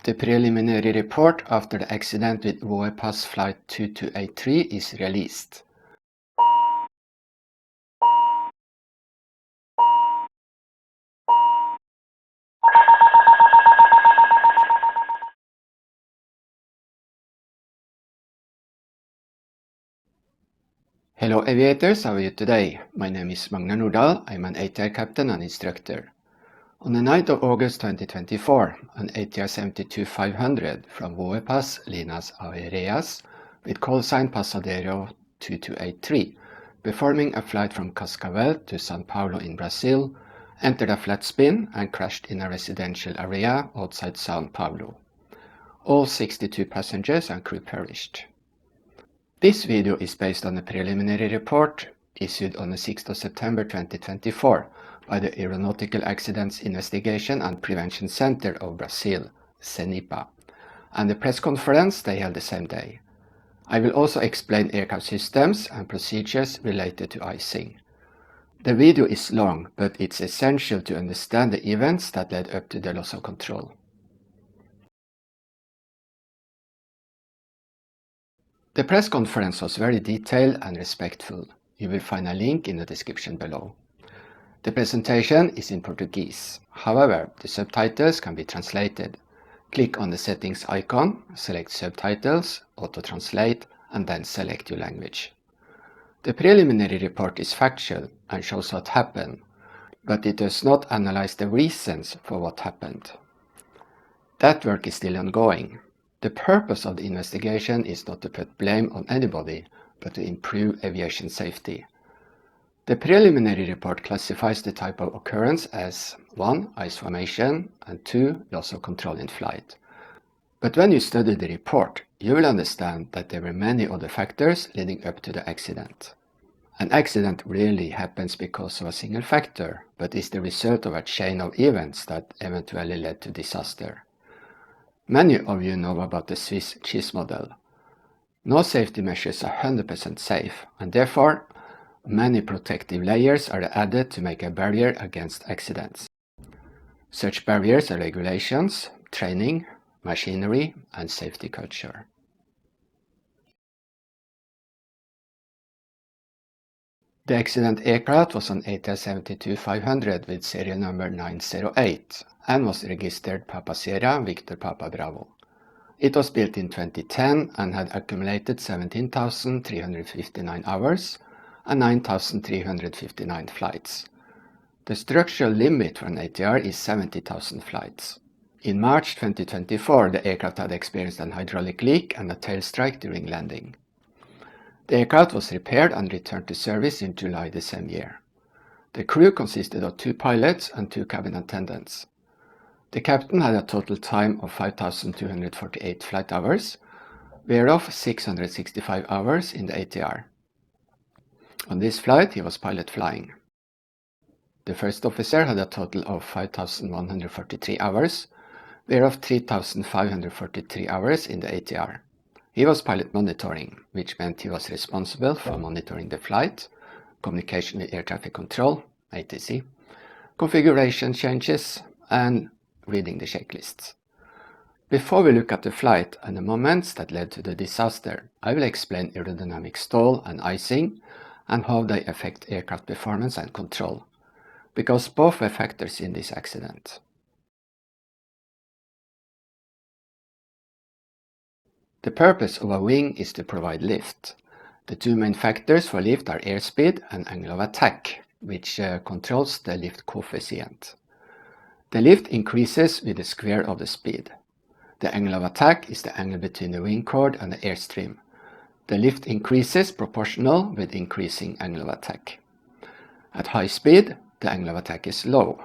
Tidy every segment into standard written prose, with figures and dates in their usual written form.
The preliminary report after the accident with Voepass Flight 2283 is released. Hello aviators, how are you today? My name is Magnar Nordahl, I'm an ATR captain and instructor. On the 9th of August 2024, an ATR 72-500 from Voepass Linas Aéreas with call sign Passadeiro 2283, performing a flight from Cascavel to São Paulo in Brazil, entered a flat spin and crashed in a residential area outside São Paulo. All 62 passengers and crew perished. This video is based on a preliminary report issued on the 6th of September 2024 by the Aeronautical Accidents Investigation and Prevention Center of Brazil, CENIPA, and the press conference they held the same day. I will also explain aircraft systems and procedures related to icing. The video is long, but it's essential to understand the events that led up to the loss of control. The press conference was very detailed and respectful. You will find a link in the description below. The presentation is in Portuguese. However, the subtitles can be translated. Click on the settings icon, select subtitles, auto-translate, and then select your language. The preliminary report is factual and shows what happened, but it does not analyze the reasons for what happened. That work is still ongoing. The purpose of the investigation is not to put blame on anybody, but to improve aviation safety. The preliminary report classifies the type of occurrence as 1. Ice formation, and 2. Loss of control in flight. But when you study the report, you will understand that there were many other factors leading up to the accident. An accident rarely happens because of a single factor, but is the result of a chain of events that eventually led to disaster. Many of you know about the Swiss cheese model. No safety measures are 100% safe, and therefore many protective layers are added to make a barrier against accidents. Such barriers are regulations, training, machinery, and safety culture. The accident aircraft was an ATR 72-500 with serial number 908 and was registered Papa Sierra Victor Papa Bravo. It was built in 2010 and had accumulated 17,359 hours and 9,359 flights. The structural limit for an ATR is 70,000 flights. In March 2024, the aircraft had experienced an hydraulic leak and a tail strike during landing. The aircraft was repaired and returned to service in July the same year. The crew consisted of 2 pilots and 2 cabin attendants. The captain had a total time of 5,248 flight hours, whereof 665 hours in the ATR. On this flight, he was pilot flying. The first officer had a total of 5,143 hours, whereof 3,543 hours in the ATR. He was pilot monitoring, which meant he was responsible for monitoring the flight, communication with air traffic control, ATC, configuration changes, and reading the checklists. Before we look at the flight and the moments that led to the disaster, I will explain aerodynamic stall and icing and how they affect aircraft performance and control, because both were factors in this accident. The purpose of a wing is to provide lift. The 2 main factors for lift are airspeed and angle of attack, which controls the lift coefficient. The lift increases with the square of the speed. The angle of attack is the angle between the wing chord and the airstream. The lift increases proportional with increasing angle of attack. At high speed, the angle of attack is low,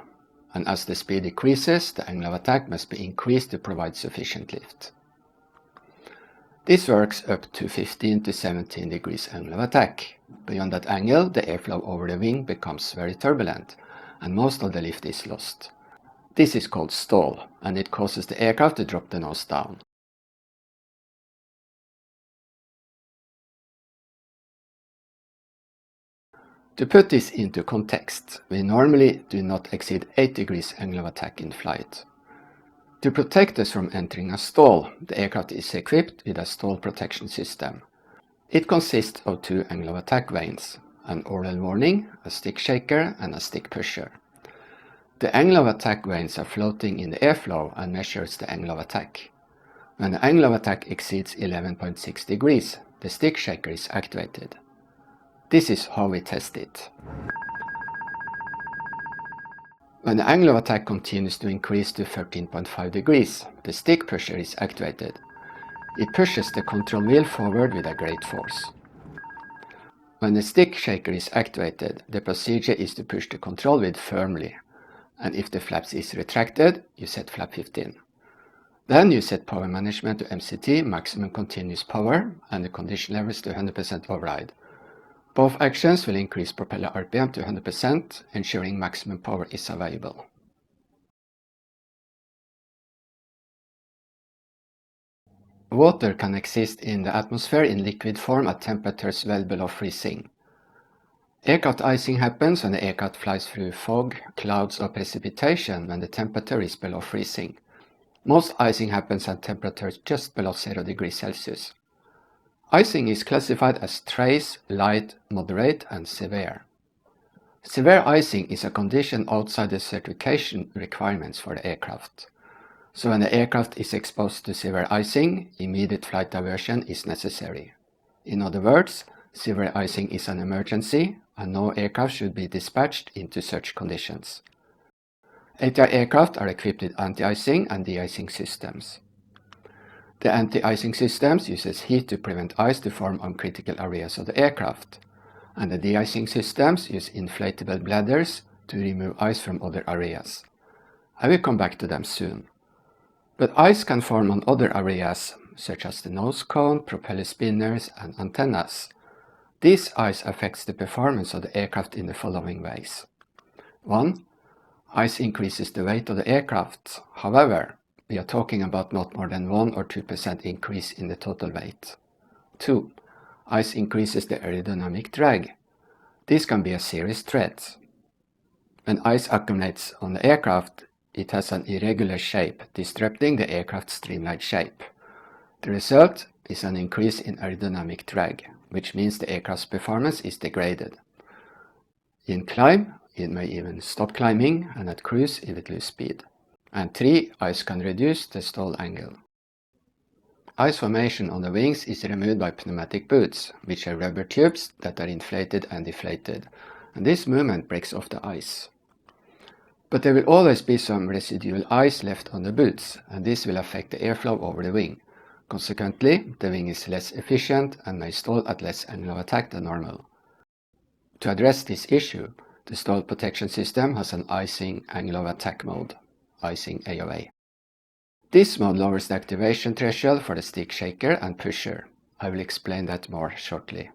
and as the speed decreases, the angle of attack must be increased to provide sufficient lift. This works up to 15 to 17 degrees angle of attack. Beyond that angle, the airflow over the wing becomes very turbulent, and most of the lift is lost. This is called stall, and it causes the aircraft to drop the nose down. To put this into context, we normally do not exceed 8 degrees angle of attack in flight. To protect us from entering a stall, the aircraft is equipped with a stall protection system. It consists of two angle of attack vanes, an oral warning, a stick shaker, and a stick pusher. The angle of attack vanes are floating in the airflow and measures the angle of attack. When the angle of attack exceeds 11.6 degrees, the stick shaker is activated. This is how we test it. When the angle of attack continues to increase to 13.5 degrees, the stick pusher is activated. It pushes the control wheel forward with a great force. When the stick shaker is activated, the procedure is to push the control wheel firmly, and if the flaps is retracted, you set flap 15. Then you set power management to MCT, maximum continuous power, and the condition levels to 100% override. Both actions will increase propeller RPM to 100%, ensuring maximum power is available. Water can exist in the atmosphere in liquid form at temperatures well below freezing. Aircraft icing happens when the aircraft flies through fog, clouds, or precipitation when the temperature is below freezing. Most icing happens at temperatures just below 0 degrees Celsius. Icing is classified as trace, light, moderate, and severe. Severe icing is a condition outside the certification requirements for the aircraft. So when the aircraft is exposed to severe icing, immediate flight diversion is necessary. In other words, severe icing is an emergency, and no aircraft should be dispatched into such conditions. ATR aircraft are equipped with anti-icing and de-icing systems. The anti-icing systems uses heat to prevent ice to form on critical areas of the aircraft, and the de-icing systems use inflatable bladders to remove ice from other areas. I will come back to them soon. But ice can form on other areas, such as the nose cone, propeller spinners, and antennas. This ice affects the performance of the aircraft in the following ways. 1. Ice increases the weight of the aircraft. However, we are talking about not more than 1 or 2% increase in the total weight. 2. Ice increases the aerodynamic drag. This can be a serious threat. When ice accumulates on the aircraft, it has an irregular shape, disrupting the aircraft's streamlined shape. The result is an increase in aerodynamic drag, which means the aircraft's performance is degraded. In climb, it may even stop climbing, and at cruise, it will lose speed. And 3. Ice can reduce the stall angle. Ice formation on the wings is removed by pneumatic boots, which are rubber tubes that are inflated and deflated, and this movement breaks off the ice. But there will always be some residual ice left on the boots, and this will affect the airflow over the wing. Consequently, the wing is less efficient and may stall at less angle of attack than normal. To address this issue, the stall protection system has an icing angle of attack mode, icing AOA. This mode lowers the activation threshold for the stick shaker and pusher. I will explain that more shortly.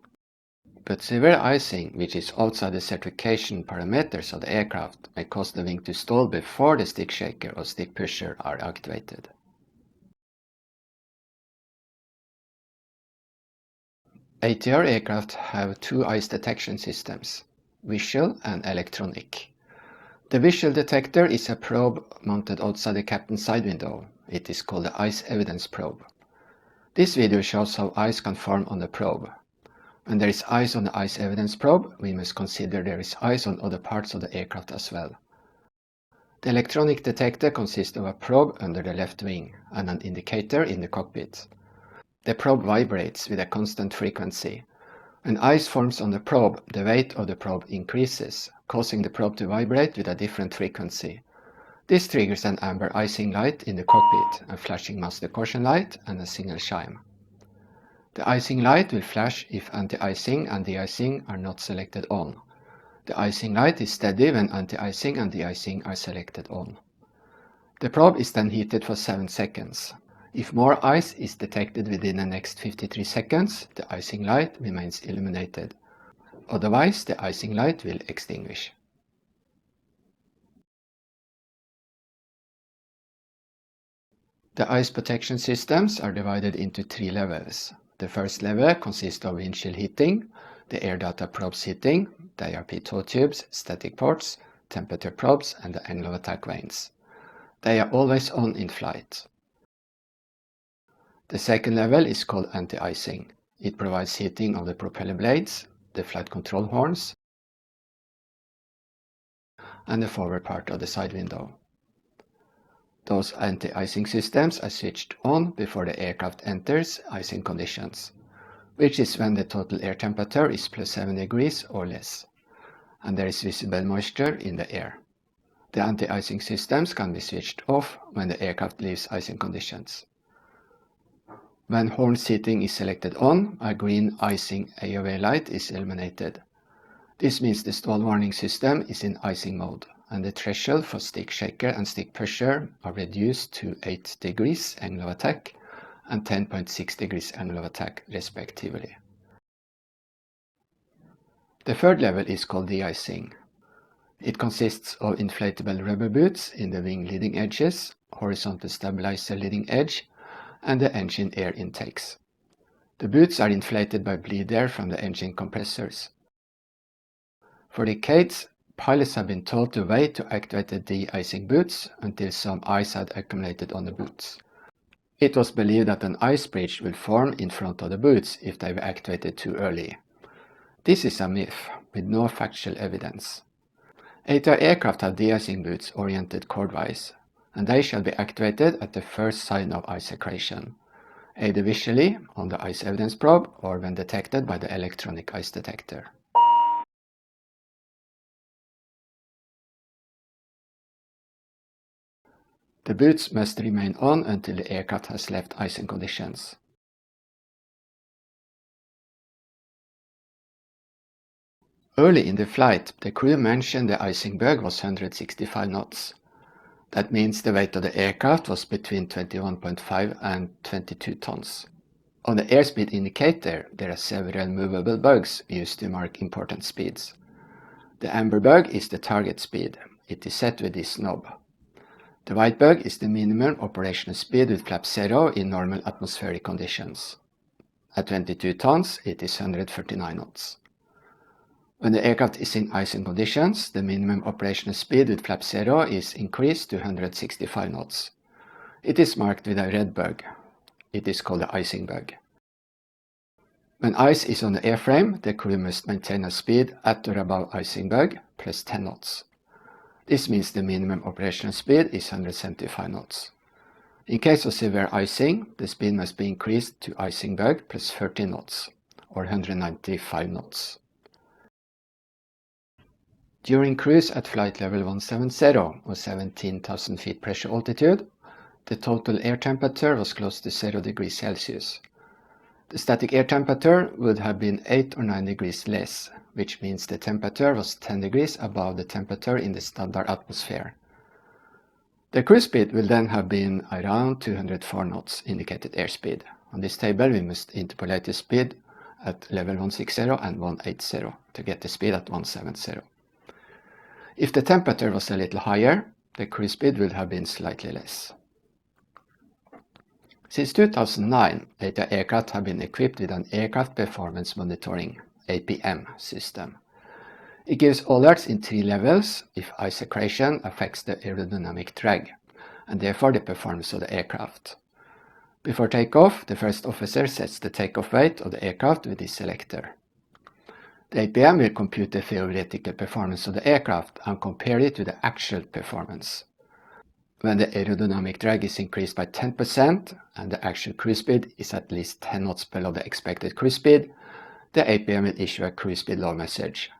But severe icing, which is outside the certification parameters of the aircraft, may cause the wing to stall before the stick shaker or stick pusher are activated. ATR aircraft have two ice detection systems, visual and electronic. The visual detector is a probe mounted outside the captain's side window. It is called the ice evidence probe. This video shows how ice can form on the probe. When there is ice on the ice evidence probe, we must consider there is ice on other parts of the aircraft as well. The electronic detector consists of a probe under the left wing and an indicator in the cockpit. The probe vibrates with a constant frequency. When ice forms on the probe, the weight of the probe increases, causing the probe to vibrate with a different frequency. This triggers an amber icing light in the cockpit, a flashing master caution light, and a signal chime. The icing light will flash if anti-icing and de-icing are not selected on. The icing light is steady when anti-icing and de-icing are selected on. The probe is then heated for 7 seconds. If more ice is detected within the next 53 seconds, the icing light remains illuminated. Otherwise, the icing light will extinguish. The ice protection systems are divided into 3 levels. The first level consists of windshield heating, the air data probes heating, the IRP tow tubes, static ports, temperature probes, and the angle of attack vanes. They are always on in flight. The second level is called anti-icing. It provides heating of the propeller blades, the flight control horns, and the forward part of the side window. Those anti-icing systems are switched on before the aircraft enters icing conditions, which is when the total air temperature is +7 degrees or less, and there is visible moisture in the air. The anti-icing systems can be switched off when the aircraft leaves icing conditions. When horn seating is selected on, a green icing AOA light is illuminated. This means the stall warning system is in icing mode, and the threshold for stick shaker and stick pusher are reduced to 8 degrees angle of attack and 10.6 degrees angle of attack respectively. The third level is called de-icing. It consists of inflatable rubber boots in the wing leading edges, horizontal stabilizer leading edge, and the engine air intakes. The boots are inflated by bleed air from the engine compressors. For decades, pilots have been told to wait to activate the de-icing boots until some ice had accumulated on the boots. It was believed that an ice bridge would form in front of the boots if they were activated too early. This is a myth with no factual evidence. ATR aircraft have de-icing boots oriented chordwise, and they shall be activated at the first sign of ice accretion, either visually on the ice evidence probe or when detected by the electronic ice detector. The boots must remain on until the aircraft has left icing conditions. Early in the flight, the crew mentioned the icing bug was 165 knots. That means the weight of the aircraft was between 21.5 and 22 tons. On the airspeed indicator, there are several movable bugs used to mark important speeds. The amber bug is the target speed. It is set with this knob. The white bug is the minimum operational speed with flap 0 in normal atmospheric conditions. At 22 tons, it is 139 knots. When the aircraft is in icing conditions, the minimum operational speed with flap 0 is increased to 165 knots. It is marked with a red bug. It is called the icing bug. When ice is on the airframe, the crew must maintain a speed at or above icing bug plus 10 knots. This means the minimum operational speed is 175 knots. In case of severe icing, the speed must be increased to icing bug plus 30 knots, or 195 knots. During cruise at flight level 170, or 17,000 feet pressure altitude, the total air temperature was close to 0 degrees Celsius. The static air temperature would have been 8 or 9 degrees less, which means the temperature was 10 degrees above the temperature in the standard atmosphere. The cruise speed will then have been around 204 knots indicated airspeed. On this table we must interpolate the speed at level 160 and 180 to get the speed at 170. If the temperature was a little higher, the cruise speed would have been slightly less. Since 2009, ATR aircraft have been equipped with an Aircraft Performance Monitoring (APM) system. It gives alerts in 3 levels if ice accretion affects the aerodynamic drag, and therefore the performance of the aircraft. Before takeoff, the first officer sets the takeoff weight of the aircraft with this selector. The APM will compute the theoretical performance of the aircraft and compare it to the actual performance. When the aerodynamic drag is increased by 10% and the actual cruise speed is at least 10 knots below the expected cruise speed, the APM will issue a cruise speed low message.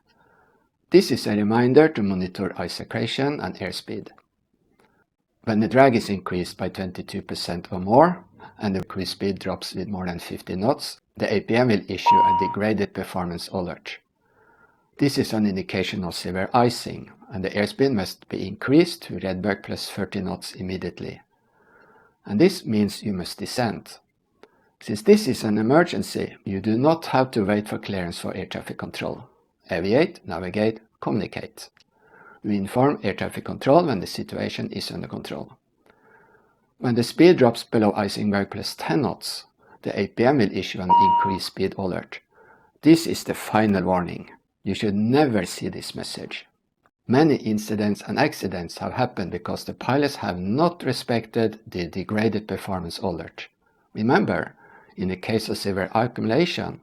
This is a reminder to monitor ice accretion and airspeed. When the drag is increased by 22% or more and the cruise speed drops with more than 50 knots, the APM will issue a degraded performance alert. This is an indication of severe icing, and the airspeed must be increased to redbug plus 30 knots immediately. And this means you must descend. Since this is an emergency, you do not have to wait for clearance for air traffic control. Aviate, navigate, communicate. We inform air traffic control when the situation is under control. When the speed drops below icing bug plus 10 knots, the APM will issue an increased speed alert. This is the final warning. You should never see this message. Many incidents and accidents have happened because the pilots have not respected the degraded performance alert. Remember, in the case of severe accumulation,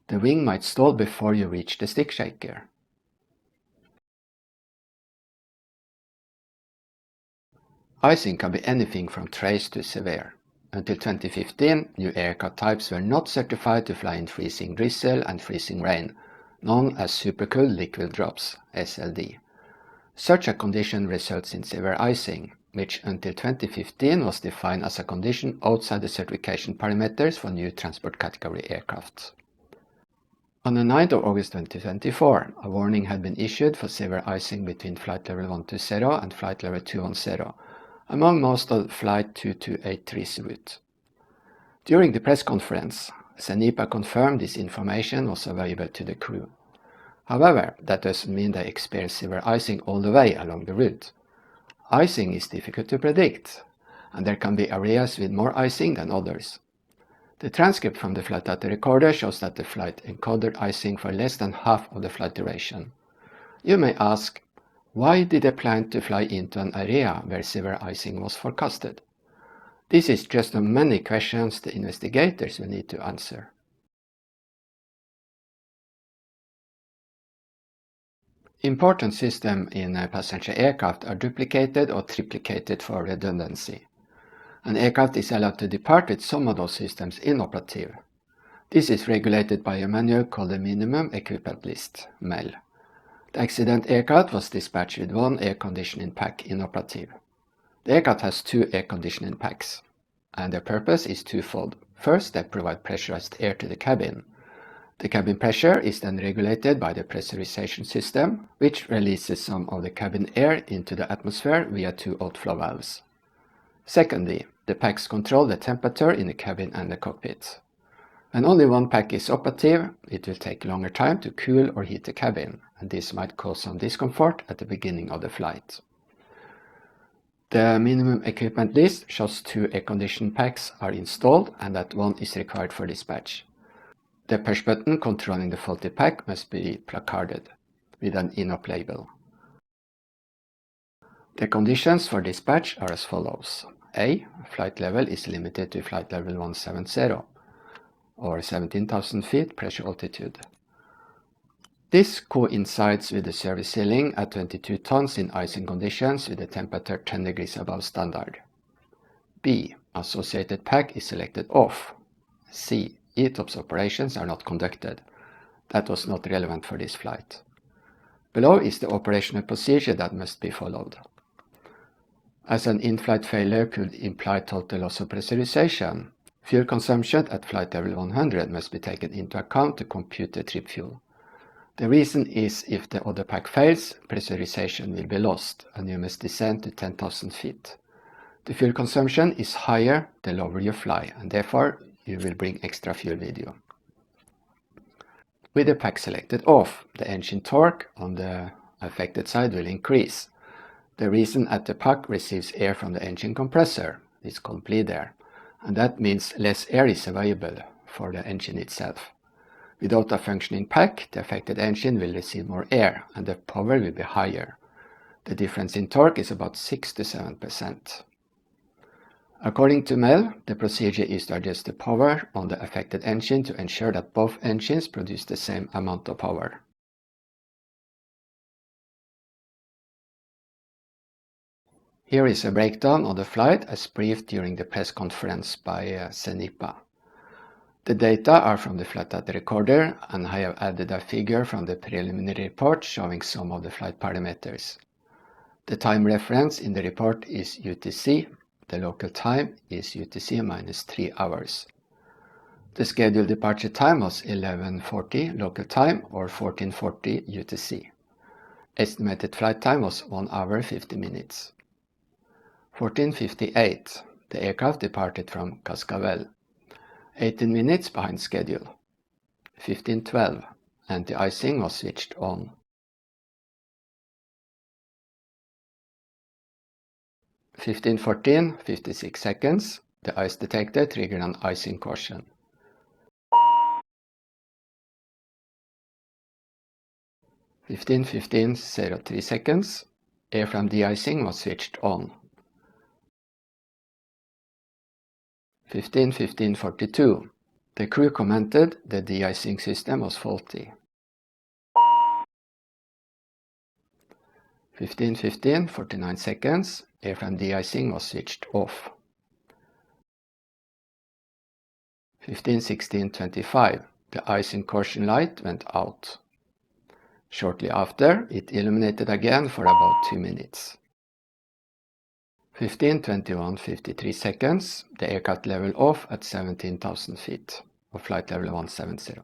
the wing might stall before you reach the stick shaker. Icing can be anything from trace to severe. Until 2015, new aircraft types were not certified to fly in freezing drizzle and freezing rain, known as supercooled liquid drops, SLD. Such a condition results in severe icing, which until 2015 was defined as a condition outside the certification parameters for new transport category aircraft. On the 9th of August 2024, a warning had been issued for severe icing between flight level 120 and flight level 210, among most of flight 2283's route. During the press conference, CENIPA confirmed this information was available to the crew. However, that doesn't mean they experience severe icing all the way along the route. Icing is difficult to predict, and there can be areas with more icing than others. The transcript from the flight data recorder shows that the flight encountered icing for less than half of the flight duration. You may ask, why did they plan to fly into an area where severe icing was forecasted? This is just of many questions the investigators will need to answer. Important systems in a passenger aircraft are duplicated or triplicated for redundancy. An aircraft is allowed to depart with some of those systems inoperative. This is regulated by a manual called the Minimum Equipment List, MEL. The accident aircraft was dispatched with one air conditioning pack inoperative. The aircraft has two air conditioning packs, and their purpose is twofold. First, they provide pressurized air to the cabin. The cabin pressure is then regulated by the pressurization system, which releases some of the cabin air into the atmosphere via two outflow valves. Secondly, the packs control the temperature in the cabin and the cockpit. When only one pack is operative, it will take longer time to cool or heat the cabin, and this might cause some discomfort at the beginning of the flight. The minimum equipment list shows two air conditioning packs are installed and that one is required for dispatch. The push button controlling the faulty pack must be placarded with an INOP label. The conditions for dispatch are as follows. A. Flight level is limited to flight level 170, or 17,000 feet pressure altitude. This coincides with the service ceiling at 22 tons in icing conditions with a temperature 10 degrees above standard. B. Associated pack is selected off. C. ETOPS operations are not conducted. That was not relevant for this flight. Below is the operational procedure that must be followed. As an in-flight failure could imply total loss of pressurization, fuel consumption at flight level 100 must be taken into account to compute the trip fuel. The reason is if the other pack fails, pressurization will be lost and you must descend to 10,000 feet. The fuel consumption is higher the lower you fly, and therefore you will bring extra fuel with you. With the pack selected off, the engine torque on the affected side will increase. The reason at the pack receives air from the engine compressor is called bleed air, and that means less air is available for the engine itself. Without a functioning pack, the affected engine will receive more air and the power will be higher. The difference in torque is about 6 to 7%. According to MEL, the procedure is to adjust the power on the affected engine to ensure that both engines produce the same amount of power. Here is a breakdown of the flight as briefed during the press conference by CENIPA. The data are from the flight data recorder, and I have added a figure from the preliminary report showing some of the flight parameters. The time reference in the report is UTC. The local time is UTC minus 3 hours. The scheduled departure time was 11:40 local time or 14:40 UTC. Estimated flight time was 1 hour 50 minutes. 14:58, the aircraft departed from Cascavel. 18 minutes behind schedule. 15:12, anti-icing was switched on. 15:14, 56 seconds, the ice detector triggered an icing caution. 15:15:03 seconds, airframe de-icing was switched on. 15:15:42, the crew commented the de-icing system was faulty. 15:15:49 seconds, airframe de-icing was switched off. 15:16:25, the icing caution light went out. Shortly after, it illuminated again for about 2 minutes. 15:21:53 seconds, the aircraft leveled off at 17,000 feet, or flight level 170.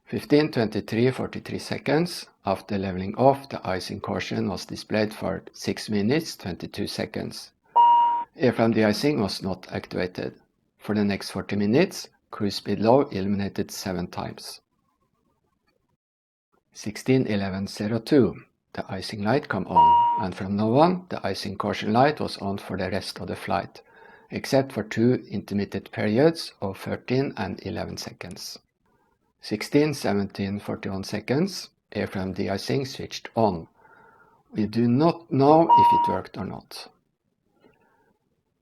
15:23:43 seconds, after leveling off, the icing caution was displayed for 6 minutes 22 seconds. Airframe de-icing was not activated. For the next 40 minutes, cruise speed low illuminated 7 times. 16:11:02, the icing light come on, and from now on, the icing caution light was on for the rest of the flight, except for 2 intermittent periods of 13 and 11 seconds. 16:17:41 seconds, airframe de-icing switched on. We do not know if it worked or not.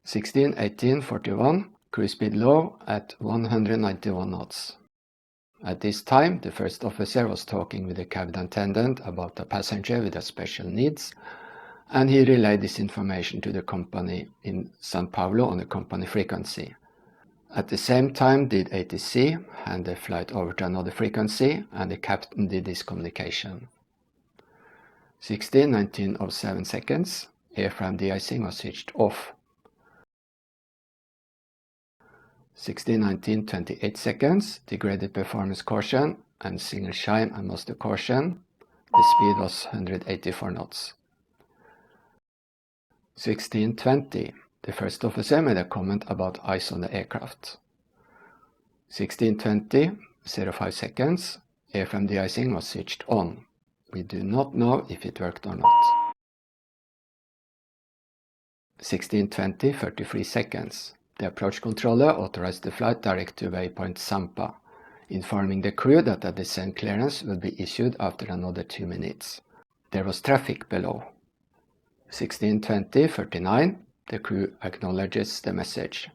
16:18:41, cruise speed low at 191 knots. At this time, the first officer was talking with the cabin attendant about a passenger with special needs, and he relayed this information to the company in São Paulo on the company frequency. At the same time did ATC hand the flight over to another frequency, and the captain did this communication. 16:19:07 seconds, airframe de-icing was switched off. 16:19:28 seconds, degraded performance caution and single chime and muster caution. The speed was 184 knots. 16:20, the first officer made a comment about ice on the aircraft. 16:20:05 seconds, airframe de-icing was switched on. We do not know if it worked or not. 16:20:33 seconds, the approach controller authorized the flight direct to waypoint Sampa, informing the crew that a descent clearance will be issued after another 2 minutes. There was traffic below. 16:20:39, the crew acknowledges the message.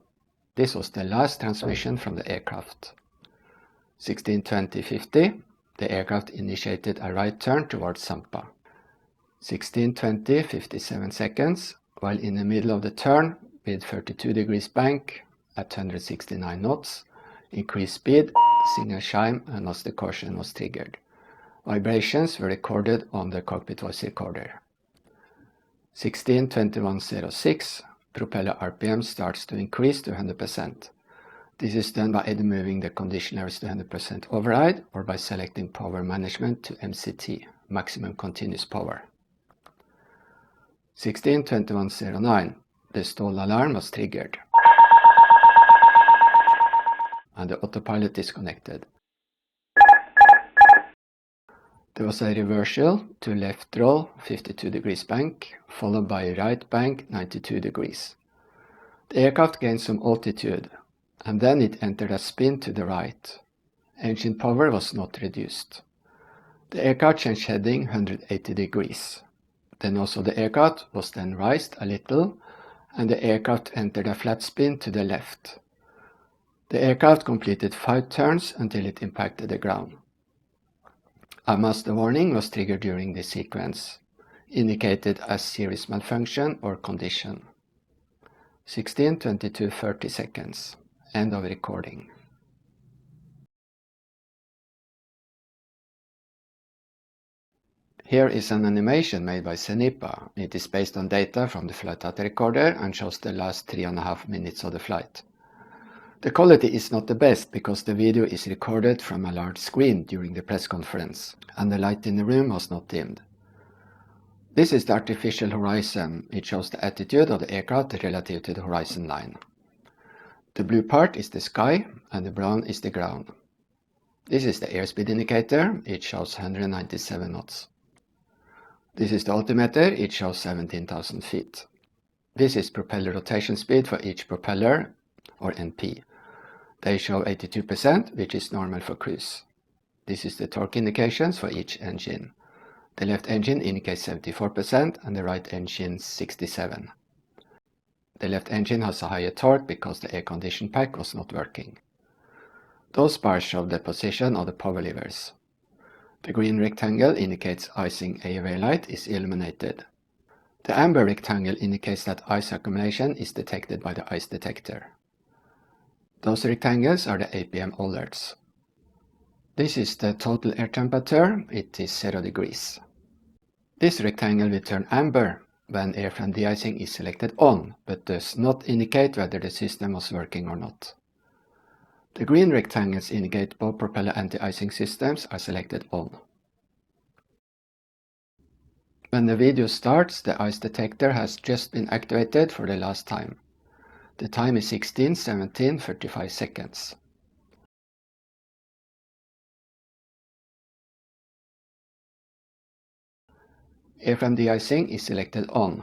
This was the last transmission from the aircraft. 16:20:50, the aircraft initiated a right turn towards Sampa. 16:20:57 seconds, while in the middle of the turn with 32 degrees bank at 169 knots, increased speed, single chime and muster caution was triggered. Vibrations were recorded on the cockpit voice recorder. 16:21:06, propeller RPM starts to increase to 100%. This is done by either moving the conditioners to 100% override or by selecting power management to MCT, maximum continuous power. 16:21:09, the stall alarm was triggered and the autopilot disconnected. There was a reversal to left roll 52 degrees bank, followed by right bank 92 degrees. The aircraft gained some altitude, and then it entered a spin to the right. Engine power was not reduced. The aircraft changed heading 180 degrees. The nose of the aircraft was then raised a little, and the aircraft entered a flat spin to the left. The aircraft completed 5 turns until it impacted the ground. A master warning was triggered during this sequence, indicated as serious malfunction or condition. 16:22:30 seconds. End of recording. Here is an animation made by CENIPA. It is based on data from the flight data recorder and shows the last 3.5 minutes of the flight. The quality is not the best because the video is recorded from a large screen during the press conference, and the light in the room was not dimmed. This is the artificial horizon. It shows the attitude of the aircraft relative to the horizon line. The blue part is the sky, and the brown is the ground. This is the airspeed indicator. It shows 197 knots. This is the altimeter. It shows 17,000 feet. This is propeller rotation speed for each propeller, or NP. They show 82%, which is normal for cruise. This is the torque indications for each engine. The left engine indicates 74% and the right engine 67%. The left engine has a higher torque because the air condition pack was not working. Those bars show the position of the power levers. The green rectangle indicates icing AUV light is illuminated. The amber rectangle indicates that ice accumulation is detected by the ice detector. Those rectangles are the APM alerts. This is the total air temperature, it is 0 degrees. This rectangle will turn amber when airframe de-icing is selected on, but does not indicate whether the system was working or not. The green rectangles indicate both propeller anti-icing systems are selected on. When the video starts, the ice detector has just been activated for the last time. The time is 16:17:35 seconds. Airframe de-icing is selected on.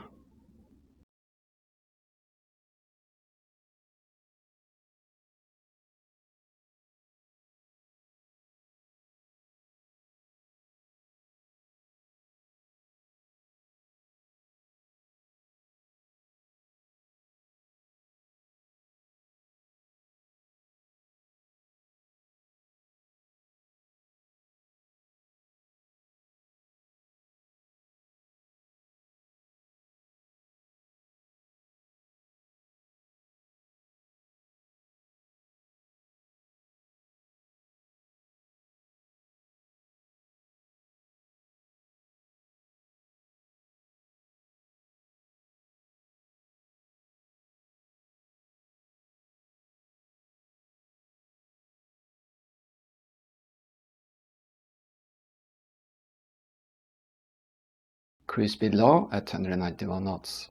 Cruise speed low at 191 knots.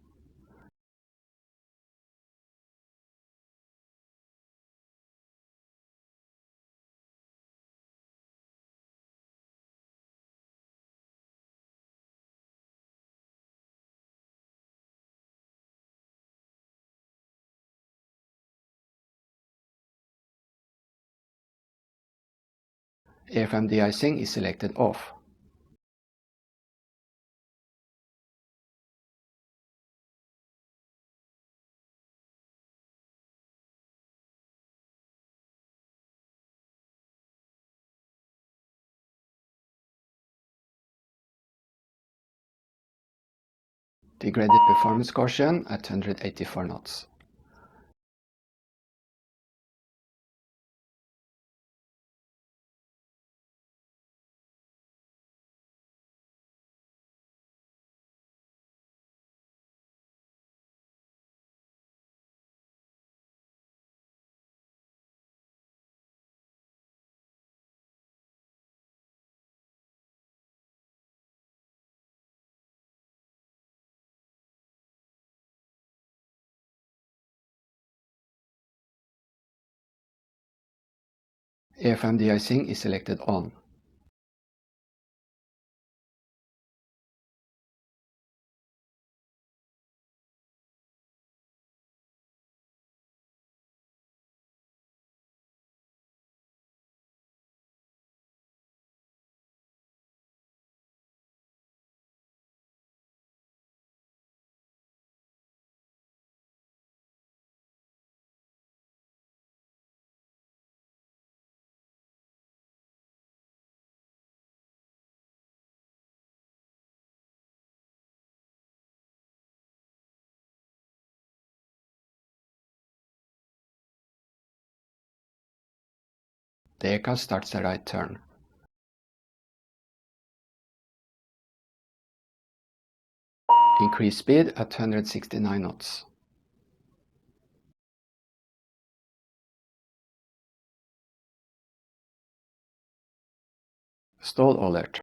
Airframe de-icing is selected off. Degraded performance caution at 184 knots. Airframe de-icing is selected on. The aircraft starts a right turn. Increase speed at 169 knots. Stall alert.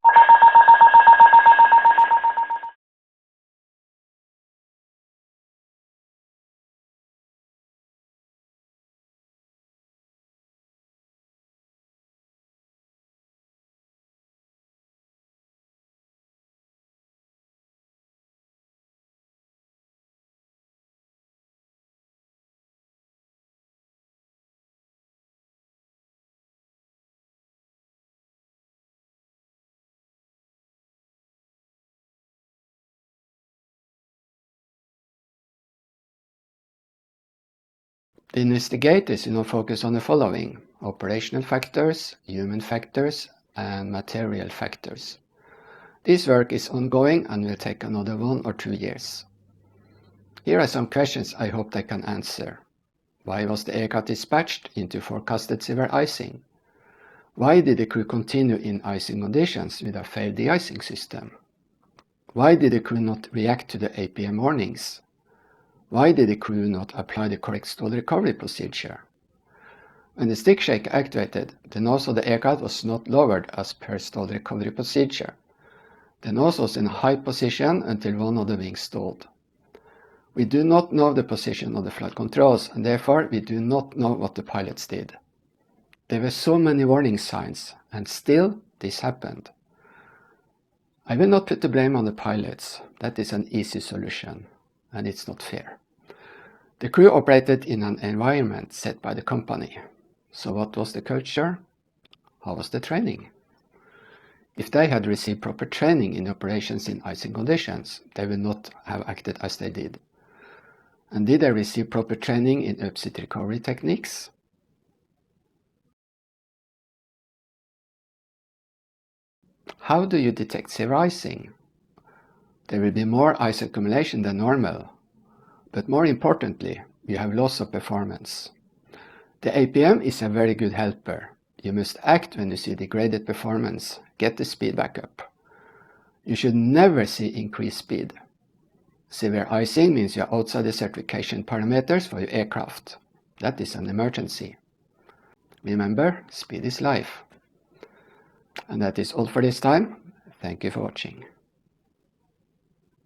The investigators focus on the following: operational factors, human factors, and material factors. This work is ongoing and will take another 1 or 2 years. Here are some questions I hope they can answer. Why was the aircraft dispatched into forecasted severe icing? Why did the crew continue in icing conditions with a failed de-icing system? Why did the crew not react to the APM warnings? Why did the crew not apply the correct stall recovery procedure? When the stick shake activated, the nose of the aircraft was not lowered as per stall recovery procedure. The nose was in a high position until one of the wings stalled. We do not know the position of the flight controls, and therefore we do not know what the pilots did. There were so many warning signs, and still this happened. I will not put the blame on the pilots. That is an easy solution, and it's not fair. The crew operated in an environment set by the company. So what was the culture? How was the training? If they had received proper training in operations in icing conditions, they would not have acted as they did. And did they receive proper training in upset recovery techniques? How do you detect severe icing? There will be more ice accumulation than normal, but more importantly, you have loss of performance. The APM is a very good helper. You must act when you see degraded performance, get the speed back up. You should never see increased speed. Severe icing means you are outside the certification parameters for your aircraft. That is an emergency. Remember, speed is life. And that is all for this time. Thank you for watching.